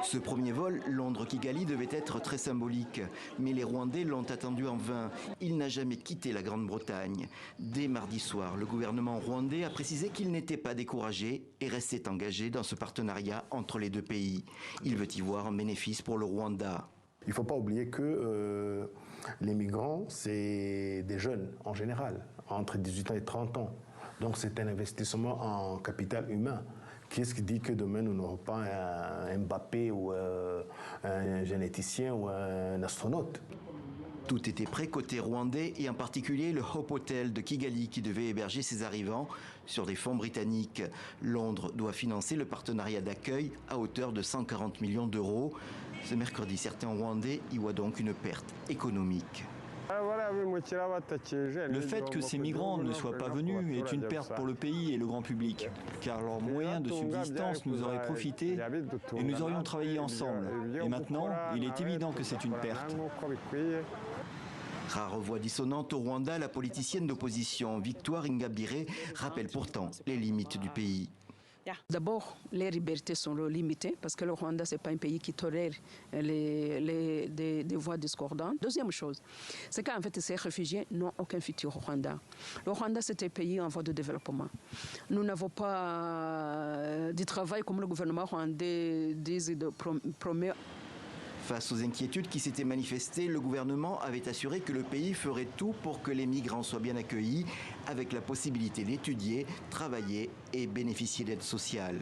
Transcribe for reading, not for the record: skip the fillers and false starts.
Ce premier vol, Londres-Kigali, devait être très symbolique. Mais les Rwandais l'ont attendu en vain. Il n'a jamais quitté la Grande-Bretagne. Dès mardi soir, le gouvernement rwandais a précisé qu'il n'était pas découragé et restait engagé dans ce partenariat entre les deux pays. Il veut y voir un bénéfice pour le Rwanda. Il ne faut pas oublier que les migrants, c'est des jeunes en général, entre 18 ans et 30 ans. Donc c'est un investissement en capital humain. Qu'est-ce qui dit que demain nous n'aurons pas un Mbappé ou un généticien ou un astronaute? Tout était prêt côté rwandais et en particulier le Hope Hotel de Kigali qui devait héberger ses arrivants sur des fonds britanniques. Londres doit financer le partenariat d'accueil à hauteur de 140 millions d'euros. Ce mercredi, certains Rwandais y voient donc une perte économique. Le fait que ces migrants ne soient pas venus est une perte pour le pays et le grand public, car leurs moyens de subsistance nous auraient profité et nous aurions travaillé ensemble. Et maintenant, il est évident que c'est une perte. Rare voix dissonante au Rwanda, la politicienne d'opposition Victoire Ingabire rappelle pourtant les limites du pays. D'abord, les libertés sont limitées parce que le Rwanda, ce n'est pas un pays qui tolère des voix discordantes. Deuxième chose, c'est qu'en fait, ces réfugiés n'ont aucun futur au Rwanda. Le Rwanda, c'est un pays en voie de développement. Nous n'avons pas de travail comme le gouvernement rwandais promet. Face aux inquiétudes qui s'étaient manifestées, le gouvernement avait assuré que le pays ferait tout pour que les migrants soient bien accueillis, avec la possibilité d'étudier, travailler et bénéficier d'aides sociales.